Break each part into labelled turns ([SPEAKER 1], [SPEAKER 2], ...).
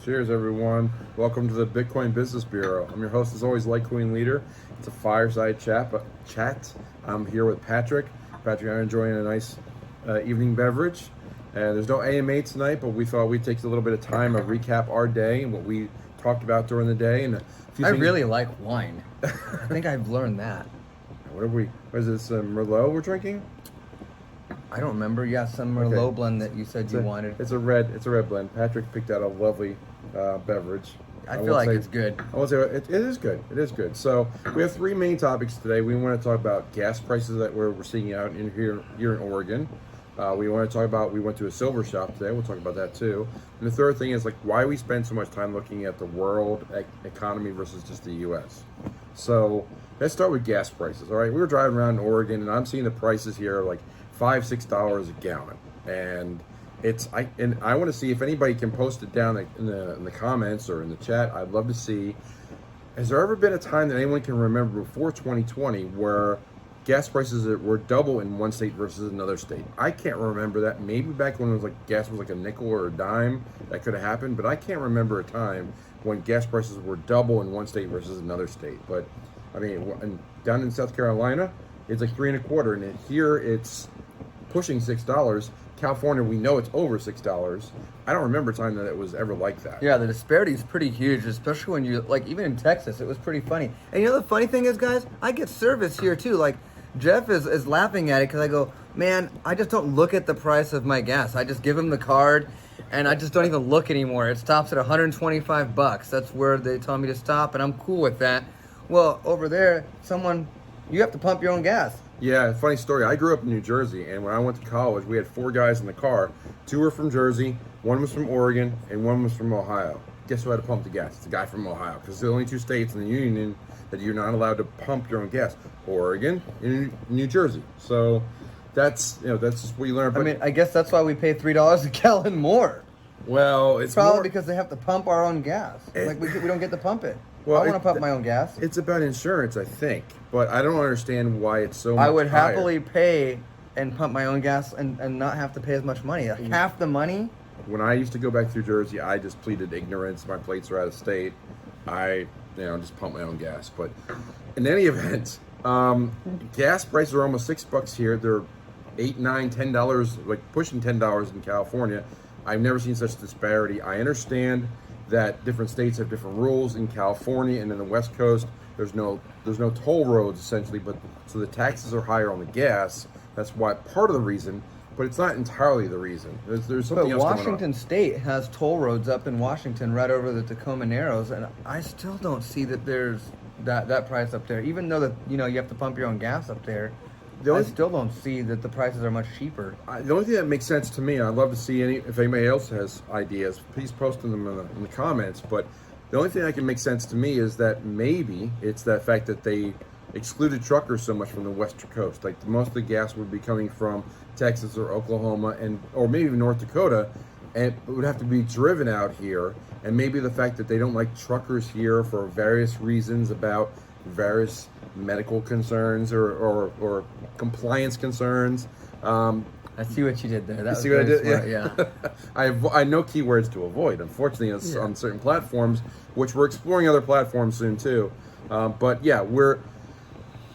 [SPEAKER 1] Cheers, everyone. Welcome to the Bitcoin Business Bureau. I'm your host, as always, LitecoinLeader. It's a fireside chat. I'm here with Patrick. Patrick and I are enjoying a nice evening beverage. There's no AMA tonight, but we thought we'd take a little bit of time to recap our day and what we talked about during the day. And
[SPEAKER 2] I really like wine. I think I've learned that.
[SPEAKER 1] What is this, Merlot we're drinking?
[SPEAKER 2] I don't remember. Yeah, some Merlot blend that you said you wanted.
[SPEAKER 1] It's a red blend. Patrick picked out a lovely beverage.
[SPEAKER 2] I feel like it's good.
[SPEAKER 1] I won't say it is good. It is good. So we have three main topics today. We want to talk about gas prices that we're seeing out in here in Oregon. We want to talk about, we went to a silver shop today. We'll talk about that too. And the third thing is like why we spend so much time looking at the world economy versus just the U.S. So let's start with gas prices. All right, we were driving around in Oregon and I'm seeing the prices here like $5-6 a gallon, and I want to see if anybody can post it down in the comments or in the chat. I'd love to see. Has there ever been a time that anyone can remember before 2020 where gas prices were double in one state versus another state? I can't remember that. Maybe back when it was like gas was like a nickel or a dime, that could have happened, but I can't remember a time when gas prices were double in one state versus another state. But I mean, down in South Carolina, it's like $3.25, and here it's pushing $6. California, we know it's over $6. I don't remember a time that it was ever like that.
[SPEAKER 2] Yeah, the disparity is pretty huge, especially when you, like, even in Texas, it was pretty funny. And you know the funny thing is, guys, I get service here too. Like, Jeff is laughing at it because I go, man, I just don't look at the price of my gas. I just give him the card, and I just don't even look anymore. It stops at $125. That's where they tell me to stop, and I'm cool with that. Well, over there, you have to pump your own gas.
[SPEAKER 1] Yeah, funny story. I grew up in New Jersey, and when I went to college, we had 4 guys in the car. 2 were from Jersey, 1 was from Oregon, and 1 was from Ohio. Guess who had to pump the gas? It's the guy from Ohio, because it's the only 2 states in the union that you're not allowed to pump your own gas: Oregon and New Jersey. So that's just what you learn.
[SPEAKER 2] I mean, I guess that's why we pay $3 a gallon more.
[SPEAKER 1] Well, it's
[SPEAKER 2] probably because they have to pump our own gas. Like we don't get to pump it. Well, I want to pump my own gas.
[SPEAKER 1] It's about insurance, I think, but I don't understand why it's so much
[SPEAKER 2] I would
[SPEAKER 1] higher.
[SPEAKER 2] happily pay and pump my own gas and not have to pay as much money. Half the money.
[SPEAKER 1] When I used to go back through Jersey, I just pleaded ignorance. My plates are out of state. I just pump my own gas. But in any event, gas prices are almost $6 here. They're $8, $9, $10, like pushing $10 in California. I've never seen such disparity. I understand that different states have different rules. In California and in the West Coast, there's no toll roads essentially, but so the taxes are higher on the gas. That's why part of the reason, but it's not entirely the reason. There's something else going on.
[SPEAKER 2] Washington State has toll roads up in Washington, right over the Tacoma Narrows, and I still don't see that there's that price up there. Even though that you have to pump your own gas up there. I still don't see that the prices are much cheaper.
[SPEAKER 1] The only thing that makes sense to me, and I'd love to see if anybody else has ideas, please post them in the comments, but the only thing that can make sense to me is that maybe it's that fact that they excluded truckers so much from the Western coast. Like most of the gas would be coming from Texas or Oklahoma or maybe even North Dakota, and it would have to be driven out here. And maybe the fact that they don't like truckers here for various reasons about various medical concerns or compliance concerns.
[SPEAKER 2] I see what you did there.
[SPEAKER 1] You see what I did?
[SPEAKER 2] Smart, yeah.
[SPEAKER 1] I know keywords to avoid, unfortunately, on certain platforms, which we're exploring other platforms soon too. But yeah,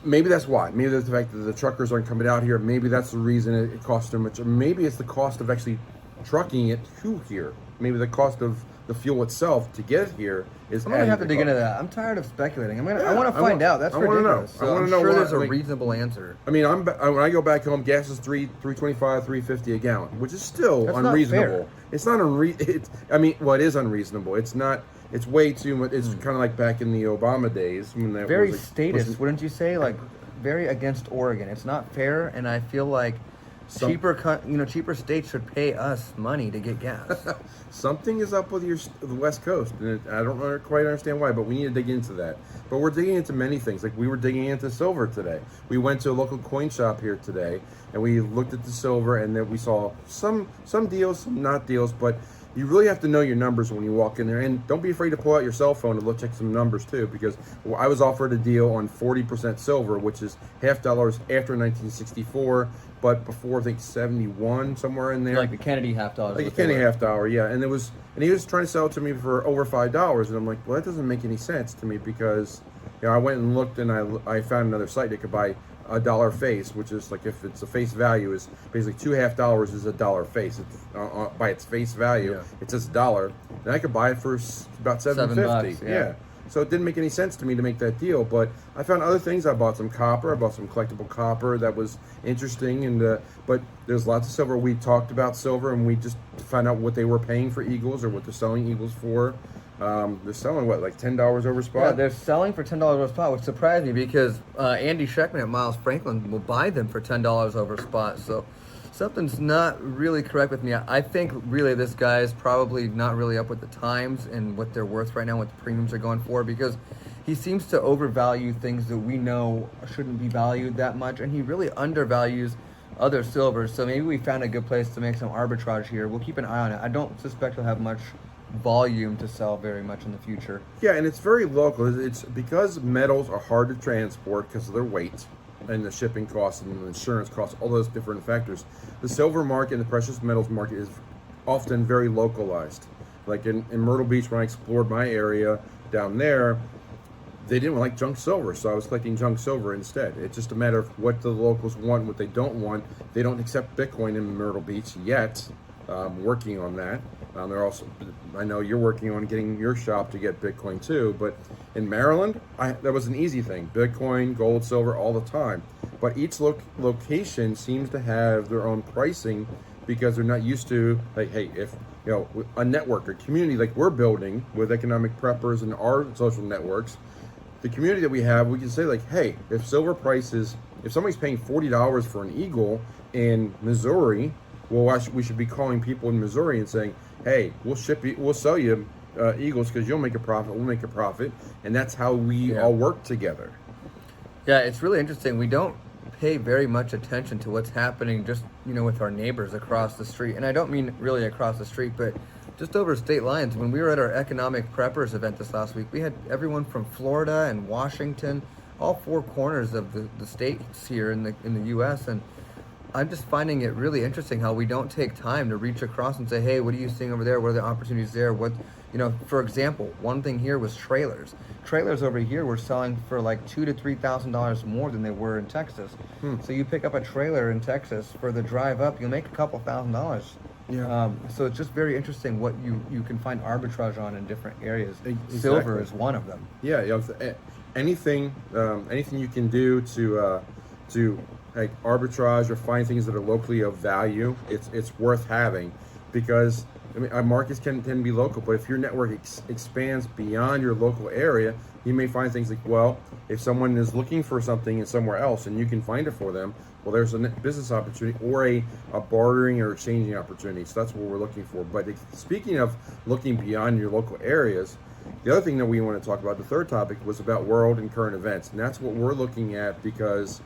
[SPEAKER 1] maybe that's why. Maybe that's the fact that the truckers aren't coming out here. Maybe that's the reason it costs so much. Or maybe it's the cost of actually trucking it to here. Maybe the cost of the fuel itself to get it here is.
[SPEAKER 2] I'm gonna have to dig into that. I'm tired of speculating. I want to find out. That's ridiculous. I want to know. I'm sure there's a reasonable answer.
[SPEAKER 1] I mean, when I go back home, gas is $3.25, $3.50 a gallon, which is still unreasonable. It's not it is unreasonable. It's not. It's way too much. It's kind of like back in the Obama days when that
[SPEAKER 2] very statist, wouldn't you say? Like very against Oregon. It's not fair, and I feel like cheaper states should pay us money to get gas.
[SPEAKER 1] Something is up with the West Coast, and I don't quite understand why, but we need to dig into that. But we're digging into many things. Like we were digging into silver today. We went to a local coin shop here today, and we looked at the silver, and then we saw some deals, some not deals. But you really have to know your numbers when you walk in there, and don't be afraid to pull out your cell phone and look check some numbers too, because I was offered a deal on 40% silver, which is $0.50 after 1964, but before I think 71, somewhere in there.
[SPEAKER 2] Like the Kennedy half dollar.
[SPEAKER 1] Like a Kennedy half dollar, yeah. And he was trying to sell it to me for over $5, and I'm like, well, that doesn't make any sense to me, because I went and looked, and I found another site that could buy a dollar face, which is like, if it's a face value, is basically $2.50 is a dollar face. It's, by its face value, it's just $1, and I could buy it for about $7.50. Yeah. So it didn't make any sense to me to make that deal, but I found other things. I bought some copper. I bought some collectible copper that was interesting, and but there's lots of silver. We talked about silver, and we just found out what they were paying for Eagles, or what they're selling Eagles for. They're selling what, like $10 over spot?
[SPEAKER 2] Yeah, they're selling for $10 over spot, which surprised me, because Andy Scheckman at Miles Franklin will buy them for $10 over spot. So something's not really correct with me. I think really this guy is probably not really up with the times and what they're worth right now, what the premiums are going for, because he seems to overvalue things that we know shouldn't be valued that much, and he really undervalues other silvers. So maybe we found a good place to make some arbitrage here. We'll keep an eye on it. I don't suspect he'll have much volume to sell very much in the future.
[SPEAKER 1] Yeah, and it's very local. It's because metals are hard to transport because of their weight and the shipping costs and the insurance costs, all those different factors. The silver market and the precious metals market is often very localized. Like in Myrtle Beach, when I explored my area down there, they didn't like junk silver, so I was collecting junk silver instead. It's just a matter of what the locals want, what they don't want. They don't accept Bitcoin in Myrtle Beach yet. Working on that. They're also, I know you're working on getting your shop to get Bitcoin too, but in Maryland, that was an easy thing. Bitcoin, gold, silver, all the time. But each location seems to have their own pricing, because they're not used to, like, hey, if a network, a community like we're building with economic preppers and our social networks, the community that we have, we can say like, hey, if silver prices, if somebody's paying $40 for an Eagle in Missouri, well, we should be calling people in Missouri and saying, hey, we'll sell you Eagles because you'll make a profit, we'll make a profit, and that's how we all work together.
[SPEAKER 2] Yeah, it's really interesting. We don't pay very much attention to what's happening just, with our neighbors across the street. And I don't mean really across the street, but just over state lines. When we were at our Economic Preppers event this last week, we had everyone from Florida and Washington, all four corners of the states here in the U.S., and I'm just finding it really interesting how we don't take time to reach across and say, hey, what are you seeing over there? What are the opportunities there? For example, one thing here was trailers. Trailers over here were selling for like $2,000 to $3,000 more than they were in Texas. So you pick up a trailer in Texas for the drive up, you'll make a couple $1,000s. Yeah. So it's just very interesting what you can find arbitrage on in different areas. Exactly. Silver is one of them.
[SPEAKER 1] Yeah, anything you can do to like arbitrage or find things that are locally of value, it's worth having, because our markets can be local, but if your network expands beyond your local area, you may find things like, well, if someone is looking for something in somewhere else and you can find it for them, well, there's a business opportunity or a bartering or exchanging opportunity. So that's what we're looking for. But speaking of looking beyond your local areas, the other thing that we want to talk about, the third topic, was about world and current events. And that's what we're looking at, because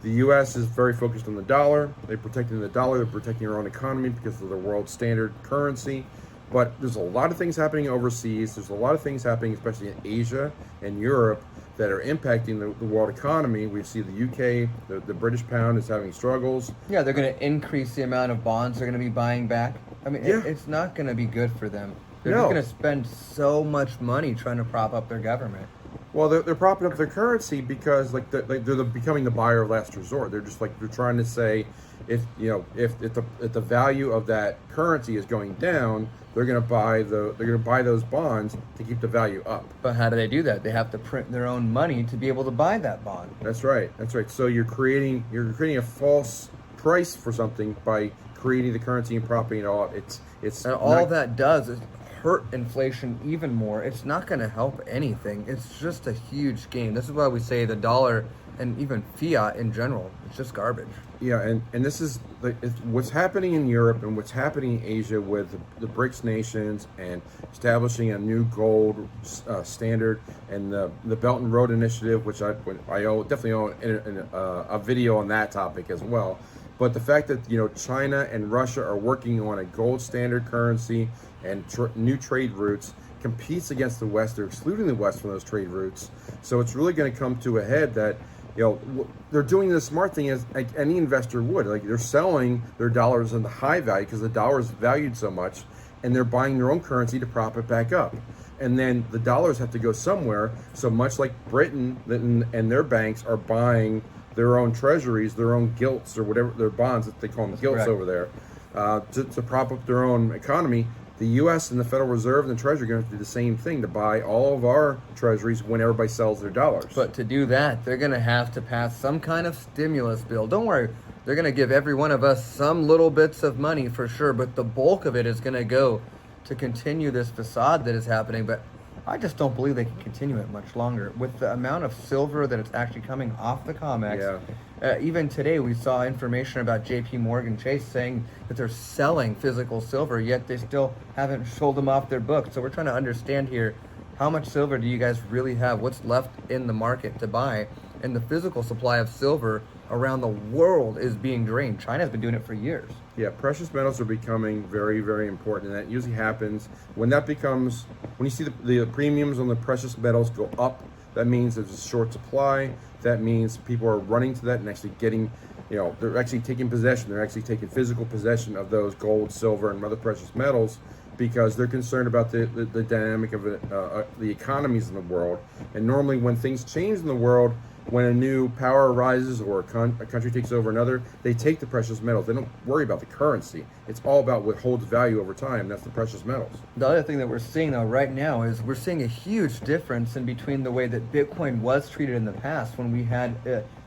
[SPEAKER 1] the U.S. is very focused on the dollar. They're protecting the dollar. They're protecting their own economy because of the world standard currency. But there's a lot of things happening overseas. There's a lot of things happening, especially in Asia and Europe, that are impacting the world economy. We see the UK, the British pound is having struggles.
[SPEAKER 2] Yeah, they're going to increase the amount of bonds they're going to be buying back. I mean, it's not going to be good for them. They're just going to spend so much money trying to prop up their government.
[SPEAKER 1] Well, they're propping up their currency because they're becoming the buyer of last resort. They're just they're trying to say, if the value of that currency is going down, they're going to buy those bonds to keep the value up.
[SPEAKER 2] But how do they do that? They have to print their own money to be able to buy that bond.
[SPEAKER 1] That's right. So you're creating a false price for something by creating the currency and propping it all up.
[SPEAKER 2] All that does is hurt inflation even more. It's not going to help anything. It's just a huge game. This is why we say the dollar and even fiat in general, it's just garbage.
[SPEAKER 1] Yeah, and this is what's happening in Europe and what's happening in Asia with the BRICS nations and establishing a new gold standard, and the Belt and Road Initiative, which I definitely own a video on that topic as well. But the fact that China and Russia are working on a gold standard currency, and new trade routes, competes against the West. They're excluding the West from those trade routes. So it's really going to come to a head that, they're doing the smart thing as like any investor would. Like, they're selling their dollars in the high value because the dollar is valued so much, and they're buying their own currency to prop it back up. And then the dollars have to go somewhere. So much like Britain and their banks are buying their own treasuries, their own gilts, or whatever, their bonds, that they call them, gilts over there, to prop up their own economy. The U.S. and the Federal Reserve and the Treasury are going to do the same thing to buy all of our treasuries when everybody sells their dollars.
[SPEAKER 2] But to do that, they're going to have to pass some kind of stimulus bill. Don't worry, they're going to give every one of us some little bits of money for sure, but the bulk of it is going to go to continue this facade that is happening. But I just don't believe they can continue it much longer. With the amount of silver that is actually coming off the COMEX, even today we saw information about JP Morgan Chase saying that they're selling physical silver, yet they still haven't sold them off their books. So we're trying to understand here, how much silver do you guys really have? What's left in the market to buy? And the physical supply of silver around the world is being drained. China's been doing it for years.
[SPEAKER 1] Yeah, precious metals are becoming very, very important, and that usually happens when you see the premiums on the precious metals go up. That means there's a short supply. That means people are running to that and actually getting, they're actually taking possession. They're actually taking physical possession of those gold, silver, and other precious metals, because they're concerned about the dynamic of the economies in the world. And normally when things change in the world, when a new power arises or a country takes over another, they take the precious metals. They don't worry about the currency. It's all about what holds value over time. That's the precious metals.
[SPEAKER 2] The other thing that we're seeing though right now is we're seeing a huge difference in between the way that Bitcoin was treated in the past when we had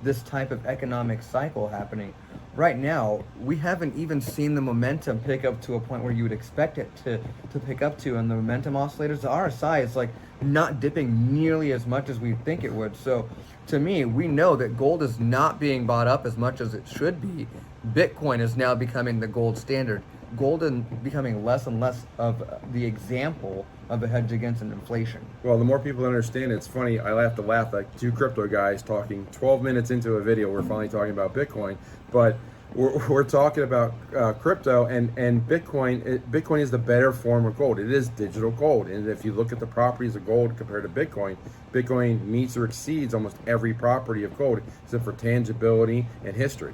[SPEAKER 2] this type of economic cycle happening. Right now, we haven't even seen the momentum pick up to a point where you would expect it to pick up to. And the momentum oscillators, the RSI, is like not dipping nearly as much as we think it would. So to me, we know that gold is not being bought up as much as it should be. Bitcoin is now becoming the gold standard. Gold is becoming less and less of the example of a hedge against an inflation.
[SPEAKER 1] Well, the more people understand it, it's funny. I have to laugh like two crypto guys talking 12 minutes into a video. We're finally talking about Bitcoin, but we're talking about crypto and Bitcoin. Bitcoin is the better form of gold. It is digital gold, and if you look at the properties of gold compared to Bitcoin, Bitcoin meets or exceeds almost every property of gold except for tangibility and history.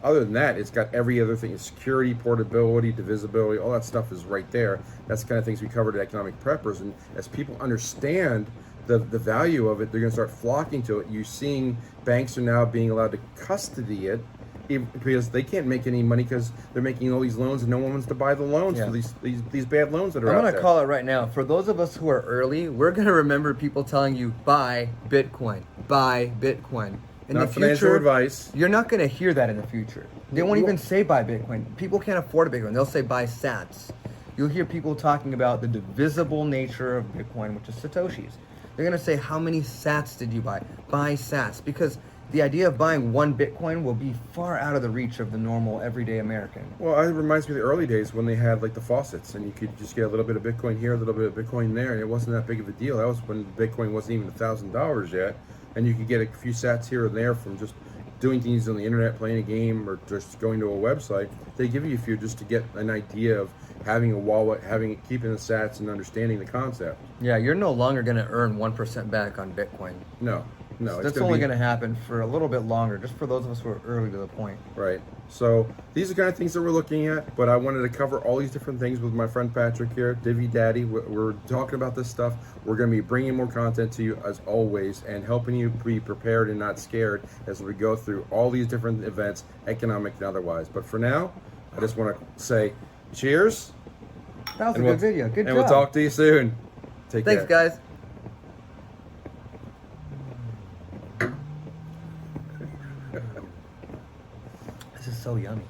[SPEAKER 1] Other than that, it's got every other thing: security, portability, divisibility. All that stuff is right there. That's the kind of things we covered at Economic Preppers. And as people understand the value of it, they're going to start flocking to it. You're seeing banks are now being allowed to custody it, because they can't make any money because they're making all these loans and no one wants to buy the loans for these bad loans that are out there.
[SPEAKER 2] I'm going to call it right now. For those of us who are early, we're going to remember people telling you, buy Bitcoin, buy Bitcoin. In
[SPEAKER 1] Not
[SPEAKER 2] the
[SPEAKER 1] financial
[SPEAKER 2] future,
[SPEAKER 1] advice.
[SPEAKER 2] You're not going to hear that in the future. They won't even say buy Bitcoin. People can't afford a Bitcoin. They'll say buy sats. You'll hear people talking about the divisible nature of Bitcoin, which is Satoshis. They're going to say, how many sats did you buy? Buy sats. Because the idea of buying one Bitcoin will be far out of the reach of the normal everyday American.
[SPEAKER 1] Well, it reminds me of the early days when they had like the faucets, and you could just get a little bit of Bitcoin here, a little bit of Bitcoin there, and it wasn't that big of a deal. That was when Bitcoin wasn't even $1,000 yet, and you could get a few sats here and there from just doing things on the internet, playing a game, or just going to a website. They give you a few just to get an idea of having a wallet, keeping the sats, and understanding the concept.
[SPEAKER 2] Yeah, you're no longer going to earn 1% back on Bitcoin.
[SPEAKER 1] No.
[SPEAKER 2] That's only going to happen for a little bit longer, just for those of us who are early to the point.
[SPEAKER 1] Right. So these are the kind of things that we're looking at, but I wanted to cover all these different things with my friend Patrick here, DiviDaddy. We're talking about this stuff. We're going to be bringing more content to you as always, and helping you be prepared and not scared as we go through all these different events, economic and otherwise. But for now, I just want to say cheers.
[SPEAKER 2] That was a good video. Good job.
[SPEAKER 1] And we'll talk to you soon. Take care.
[SPEAKER 2] Thanks, guys. This is so yummy.